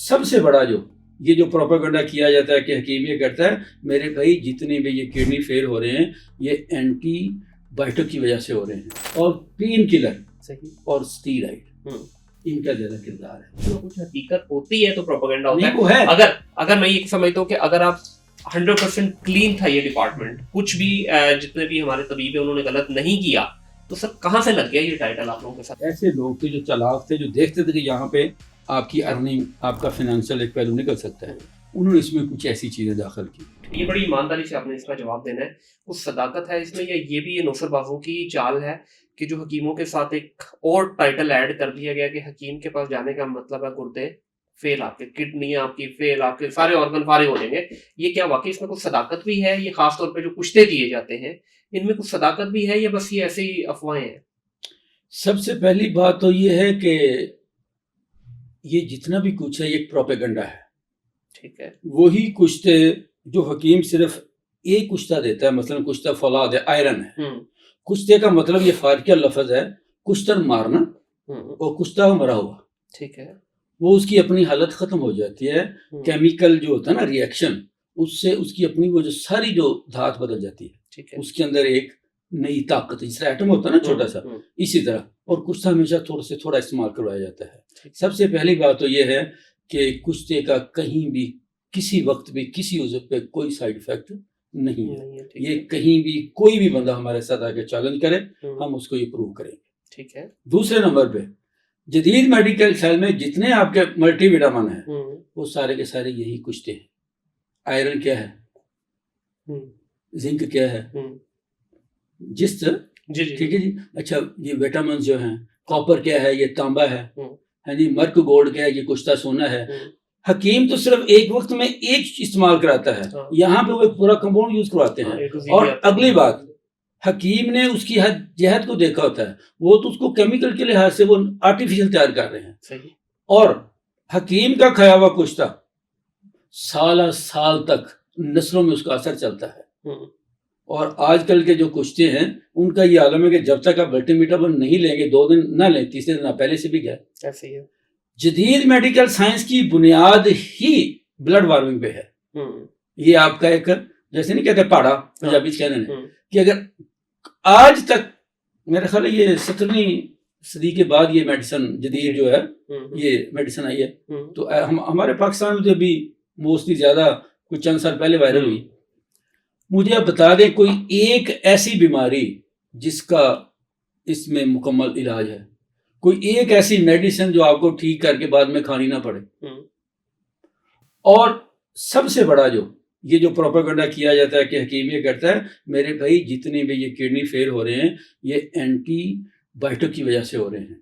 سب سے بڑا یہ جو پروپیگنڈا کیا جاتا ہے کہ حکیم یہ کرتا ہے، میرے بھائی جتنے بھی یہ کڈنی فیل ہو رہے ہیں یہ اینٹی بائیوٹک کی وجہ سے ہو رہے ہیں، اور پین کلر اور اسٹیرائڈ ان کا زیادہ کردار ہے۔ کچھ حقیقت ہوتی ہے تو پروپیگنڈا ہوتا وہ ہے۔ اگر میں یہ سمجھتا ہوں کہ اگر آپ 100% کلین تھا یہ ڈپارٹمنٹ، کچھ بھی جتنے بھی ہمارے طبیب ہیں انہوں نے غلط نہیں کیا، تو سر کہاں سے لگ گیا یہ ٹائٹل آپ لوگوں کے ساتھ؟ ایسے لوگ تھے جو چالاک تھے، جو دیکھتے تھے کہ یہاں پہ آپ کی ارننگ، آپ کا فائنینشیل ایک پہلو نکل سکتا ہے، انہوں نے اس میں کچھ ایسی چیزیں داخل کی۔ یہ بڑی ایمانداری سے آپ نے اس کا جواب دینا ہے، کچھ صداقت ہے اس میں، یا یہ بھی یہ نوسر بازوں کی چال ہے کہ جو حکیموں کے ساتھ ایک اور ٹائٹل ایڈ کر دیا گیا کہ حکیم کے پاس جانے کا مطلب ہے گردے فیل، آپ کے کڈنی آپ کی فیل، آپ کے سارے آرگن فارغ ہو جائیں گے؟ یہ کیا واقعی اس میں کچھ صداقت بھی ہے؟ یہ خاص طور پہ جو کشتے دیے جاتے ہیں ان میں کچھ صداقت بھی ہے یا بس یہ ایسے ہی افواہیں ہیں؟ سب سے پہلی بات تو یہ ہے کہ یہ جتنا بھی کچھ ہے یہ ایک پروپیگنڈا ہے۔ ٹھیک ہے، وہی کشتے جو حکیم صرف ایک کشتہ دیتا ہے، مثلا کشتہ فولاد ہے، آئرن ہے، کشتے کا مطلب یہ فارقہ لفظ ہے، کشتن مارنا، اور کشتہ مرا ہوا، ٹھیک ہے، وہ اس کی اپنی حالت ختم ہو جاتی ہے، کیمیکل جو ہوتا ہے نا ریئیکشن، اس سے اس کی اپنی وہ جو ساری جو دھات بدل جاتی ہے، ٹھیک ہے، اس کے اندر ایک نئی طاقت، جس طرح ایٹم ہوتا ہے نا چھوٹا سا، اسی طرح، اور کشتہ ہمیشہ تھوڑا سے تھوڑا استعمال کروایا جاتا ہے۔ سب سے پہلی بات تو یہ ہے کہ کشتے کا کہیں بھی کسی وقت بھی کسی عضو پہ کوئی سائیڈ افیکٹ نہیں ہے۔ یہ کہیں بھی کوئی بھی بندہ ہمارے ساتھ آ کے چیلنج کرے، ہم اس کو یہ پروو کریں گے۔ ٹھیک ہے، دوسرے نمبر پہ جدید میڈیکل خیال میں جتنے آپ کے ملٹی وٹامن ہیں وہ سارے کے سارے یہی کشتے ہیں۔ آئرن کیا ہے، زنک کیا ہے، جس ٹھیک ہے جی، اچھا یہ وٹامنز جو ہیں، کاپر کیا ہے، یہ تانبا ہے جی، مرک گولڈ کیا ہے، یہ کشتہ سونا ہے۔ حکیم تو صرف ایک وقت میں ایک استعمال کراتا ہے، یہاں پہ وہ پورا کمپاؤنڈ یوز کرواتے ہیں۔ اور اگلی بات، حکیم نے اس کی حد جہت کو دیکھا ہوتا ہے، وہ تو اس کو کیمیکل کے لحاظ سے وہ آرٹیفیشل تیار کر رہے ہیں، اور حکیم کا کھایا ہوا کشتہ سالہ سال تک نسلوں میں اس کا اثر چلتا ہے۔ اور آج کل کے جو کشتے ہیں ان کا یہ عالم ہے کہ جب تک آپ ملٹی وٹامن نہیں لیں گے، 2 دن نہ لیں، تیسرے دن آپ پہلے سے بھی گئے۔ ایسے ہی ہے۔ جدید میڈیکل سائنس کی بنیاد ہی بلڈ وارمنگ پہ ہے۔ یہ آپ کا ایک، جیسے نہیں کہتے پاڑا، پنجابی کہتے ہیں کہ اگر آج تک میرا خیال ہے یہ 17ویں صدی کے بعد یہ میڈیسن جدید جو ہے یہ میڈیسن آئی ہے، تو ہمارے پاکستان میں تو ابھی موسٹلی زیادہ کچھ چند سال پہلے وائرل ہوئی۔ مجھے آپ بتا دیں کوئی ایک ایسی بیماری جس کا اس میں مکمل علاج ہے، کوئی ایک ایسی میڈیسن جو آپ کو ٹھیک کر کے بعد میں کھانی نہ پڑے۔ اور سب سے بڑا یہ جو پروپیگنڈا کیا جاتا ہے کہ حکیم یہ کرتا ہے، میرے بھائی جتنے بھی یہ کڈنی فیل ہو رہے ہیں یہ اینٹی بائیوٹک کی وجہ سے ہو رہے ہیں۔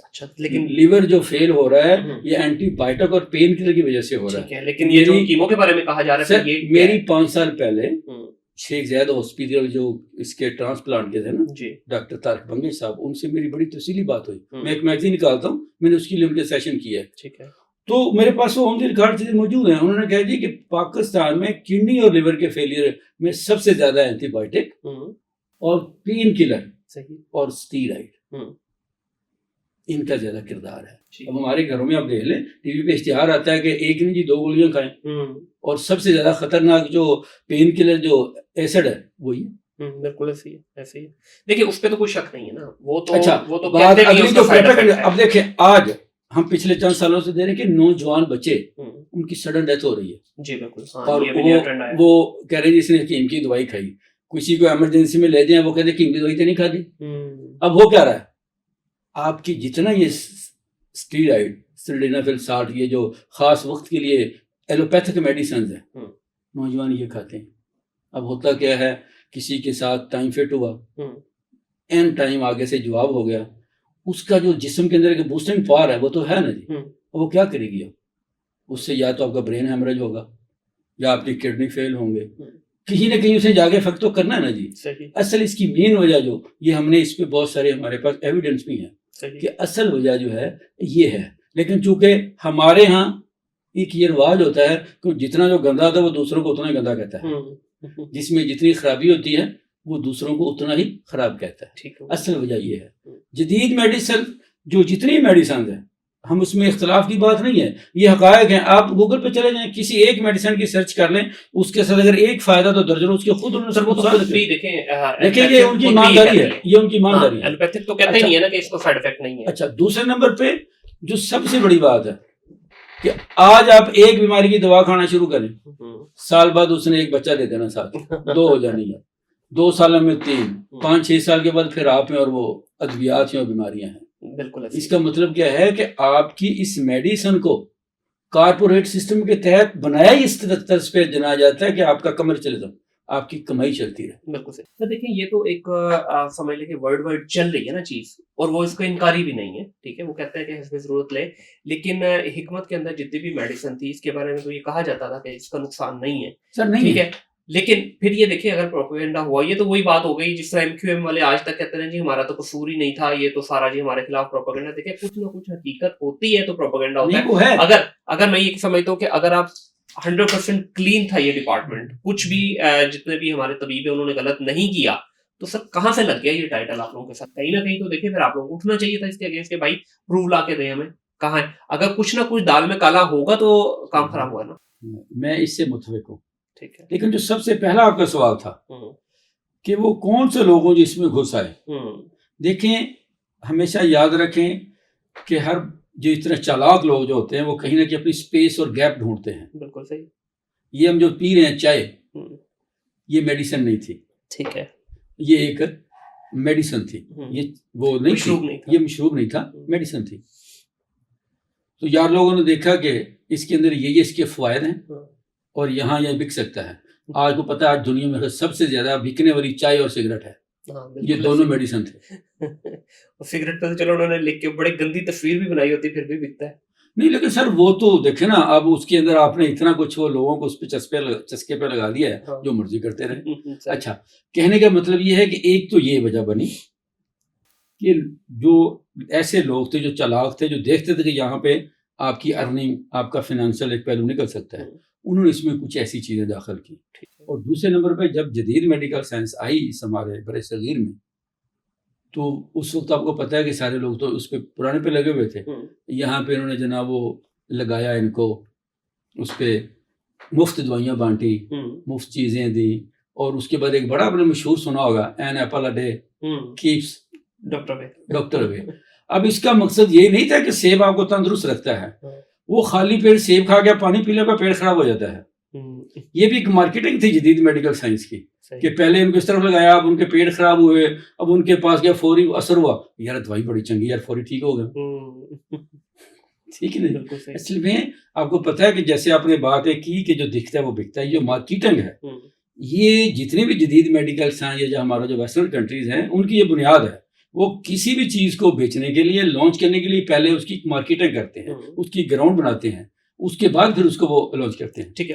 اچھا، لیکن لیور جو فیل ہو رہا ہے یہ اینٹی بائیوٹک اور پین کلر کی وجہ سے ہو رہا ہے۔ لیکن یہ جو کیمو کے بارے میں کہا جا رہا ہے، یہ میری 5 سال پہلے شیخ زید ہاسپٹل جو اس کے ٹرانسپلانٹ کے تھے نا، ڈاکٹر طارق بنگش صاحب، ان سے میری بڑی تفصیلی بات ہوئی۔ میں ایک میگزین نکالتا ہوں، میں نے اس کے لیے ان کے سیشن کیا ہے، ٹھیک ہے، تو میرے پاس وہ آن دی ریکارڈ چیزیں موجود ہیں۔ انہوں نے کہا جی کہ پاکستان میں کڈنی اور لیور کے فیلئر میں سب سے زیادہ اینٹی بائیوٹک اور پین کلر اور اسٹیرائڈ ان کا زیادہ کردار ہے۔ اب ہمارے گھروں میں آپ دیکھ لیں، ٹی وی پہ اشتہار آتا ہے کہ ایک نہیں جی 2 گولیاں کھائیں، اور سب سے زیادہ خطرناک جو پین کلر جو ایسڈ ہے وہی ہے۔ بالکل ایسے ہی ہے، ایسے ہی ہے۔ دیکھیے اس پہ تو کوئی شک نہیں ہے نا، وہ تو اچھا بات اگلی جو اب دیکھیں آج ہم پچھلے چند سالوں سے دے رہے ہیں کہ نوجوان بچے ان کی سڈن ڈیتھ ہو رہی ہے، جی بالکل، اور وہ کہہ رہے ہیں جس نے حکیم کی دوائی کھائی، کسی کو ایمرجنسی میں لے جائیں وہ کہتے ہیں حکیم کی دوائی تو نہیں کھا دی۔ اب ہو کیا رہا ہے، آپ کی جتنا یہ اسٹیرائڈ، سلڈینافیل سالٹ، یہ جو خاص وقت کے لیے ایلوپیتھک میڈیسنز ہیں، نوجوان یہ کھاتے ہیں۔ اب ہوتا کیا ہے، کسی کے ساتھ ٹائم فٹ ہوا، این ٹائم آگے سے جواب ہو گیا، اس کا جو جسم کے اندر ایک بوسٹنگ پاور ہے وہ تو ہے نا جی، وہ کیا کرے گی؟ اس سے یا تو آپ کا برین ہیمریج ہوگا یا آپ کی کڈنی فیل ہوں گے، کہیں نہ کہیں اسے جا کے افیکٹ تو کرنا ہے نا جی۔ اصل اس کی مین وجہ یہ ہم نے اس پہ بہت سارے ہمارے پاس ایویڈنس بھی ہیں کہ اصل وجہ جو ہے یہ ہے، لیکن چونکہ ہمارے ہاں ایک یہ رواج ہوتا ہے کہ جتنا جو گندا ہوتا ہے وہ دوسروں کو اتنا ہی گندا کہتا ہے، جس میں جتنی خرابی ہوتی ہے وہ دوسروں کو اتنا ہی خراب کہتا ہے۔ اصل وجہ یہ ہے۔ جدید میڈیسن جو جتنی میڈیسنز ہیں ہم اس میں اختلاف کی بات نہیں ہے، یہ حقائق ہیں. آپ گوگل پہ چلے جائیں، کسی ایک میڈیسن کی سرچ کر لیں، اس کے ساتھ اگر ایک فائدہ تو درجنوں اس کے خود انہوں نے ثبوت ثابت کیے. دیکھیں یہ ان کی ایمانداری ہے، یہ ان کی ایمانداری ہے. ایلوپیتھک تو کہتے ہی نہیں ہے نا کہ اس کو سائیڈ افیکٹ نہیں ہے. اچھا، دوسرے نمبر پہ جو سب سے بڑی بات ہے کہ آج آپ ایک بیماری کی دوا کھانا شروع کریں، سال بعد اس نے ایک بچہ دے دینا ساتھ، 2 ہو جانی ہے، 2 سال میں 3، 5-6 سال کے بعد پھر آپ میں اور وہ ادویات ہیں اور بیماریاں ہیں. بالکل. اس کا مطلب کیا ہے کہ آپ کی اس میڈیسن کو کارپوریٹ سسٹم کے تحت بنایا ہی اس طرز پہ جانا جاتا ہے کہ آپ کا کمرشلزم، آپ کی کمائی چلتی رہے. بالکل صحیح. تو دیکھیں یہ تو ایک سمجھ لیں کہ ورلڈ وائڈ چل رہی ہے نا چیز، اور وہ اس کو انکاری بھی نہیں ہے. ٹھیک ہے، وہ کہتے ہیں کہ حسب ضرورت لے، لیکن حکمت کے اندر جتنی بھی میڈیسن تھی اس کے بارے میں تو یہ کہا جاتا تھا کہ اس کا نقصان نہیں ہے. سر نہیں ٹھیک ہے، لیکن پھر یہ دیکھیں اگر پروپیگنڈا ہوا، یہ تو وہی بات ہو گئی جس طرح ایم کیو ایم والے آج تک کہتے ہیں جی ہمارا تو قصور ہی نہیں تھا، یہ تو سارا جی ہمارے خلاف پروپیگنڈا. دیکھیں کچھ نہ کچھ حقیقت ہوتی ہے تو پروپیگنڈا ہوتا وہ ہے. اگر میں یہ سمجھتا ہوں کہ اگر آپ 100% کلین تھا یہ ڈپارٹمنٹ، کچھ بھی جتنے بھی ہمارے طبیب ہیں انہوں نے غلط نہیں کیا، تو سر کہاں سے لگ گیا یہ ٹائٹل آپ لوگوں کے ساتھ؟ کہیں نہ کہیں تو دیکھیں پھر آپ لوگوں کو اٹھنا چاہیے تھا اس کے اگینسٹ کہ بھائی پروف لا کے دیں ہمیں. کہاں ہے؟ اگر کچھ نہ کچھ دال میں کالا ہوگا تو کام خراب ہوا نا. میں اس سے متفق ہوں. ٹھیک ہے، لیکن جو سب سے پہلا آپ کا سوال تھا کہ وہ کون سے لوگوں جو اس میں گھس آئے، دیکھیں ہمیشہ یاد رکھیں کہ ہر جو اتنے چالاک لوگ جو ہوتے ہیں وہ کہیں نہ کہیں اپنی سپیس اور گیپ ڈھونڈتے ہیں. بالکل صحیح. یہ ہم جو پی رہے ہیں چائے، یہ میڈیسن نہیں تھی. ٹھیک ہے، یہ ایک میڈیسن تھی، یہ وہ نہیں تھی، یہ مشروب نہیں تھا، میڈیسن تھی. تو یار لوگوں نے دیکھا کہ اس کے اندر یہ اس کے فوائد ہیں اور یہاں یہ بک سکتا ہے. آج کو پتا ہے آج دنیا میں سب سے زیادہ بکنے والی چائے اور سگریٹ ہے. یہ دونوں میڈیسن تھے. سگریٹ پہ تو چلو انہوں نے لکھ کے بڑی گندی تصویر بھی بنائی ہوتی پھر بھی بکتا ہے. نہیں لیکن سر وہ تو دیکھیں نا، اب اس کے اندر آپ نے اتنا کچھ وہ لوگوں کو اس پہ چسکے پہ لگا دیا ہے، جو مرضی کرتے رہے. اچھا، کہنے کا مطلب یہ ہے کہ ایک تو یہ وجہ بنی کہ جو ایسے لوگ تھے جو چالاک تھے، جو دیکھتے تھے کہ یہاں پہ آپ کی ارننگ، آپ کا فائنینشیل ایک پہلو نکل سکتا ہے، انہوں نے اس میں کچھ ایسی چیزیں داخل کی. اور دوسرے نمبر پہ جب جدید میڈیکل سائنس آئی اس ہمارے برِ صغیر میں، تو اس وقت آپ کو پتہ ہے کہ سارے لوگ تو اس پہ پرانے پہ لگے ہوئے تھے. یہاں پہ انہوں نے جناب وہ لگایا، ان کو اس پہ مفت دوائیاں بانٹی، مفت چیزیں دی. اور اس کے بعد ایک بڑا اپنے مشہور سنا ہوگا، an apple a day keeps doctor away. اب اس کا مقصد یہ نہیں تھا کہ سیب آپ کو تندرست رکھتا ہے، وہ خالی پیٹ سیب کھا کے پانی پی لے کا پیٹ خراب ہو جاتا ہے. یہ بھی ایک مارکیٹنگ تھی جدید میڈیکل سائنس کی کہ پہلے ان کو اس طرف لگایا، اب ان کے پیٹ خراب ہوئے، اب ان کے پاس گیا فوری اثر ہوا، یار دوائی بڑی چنگی، یار فوری ٹھیک ہو گیا. ٹھیک ہے نا. اصل میں آپ کو پتہ ہے کہ جیسے آپ نے بات ہے کی کہ جو دکھتا ہے وہ بکتا ہے، یہ مارکیٹنگ ہے. یہ جتنے بھی جدید میڈیکل سائنس یا جو ہمارا جو ویسٹرن کنٹریز ہیں ان کی یہ بنیاد ہے. وہ کسی بھی چیز کو بیچنے کے لیے، لانچ کرنے کے لیے پہلے اس کی مارکیٹنگ کرتے ہیں، اس کی گراؤنڈ بناتے ہیں، اس کے بعد پھر اس کو وہ لانچ کرتے ہیں. ٹھیک ہے.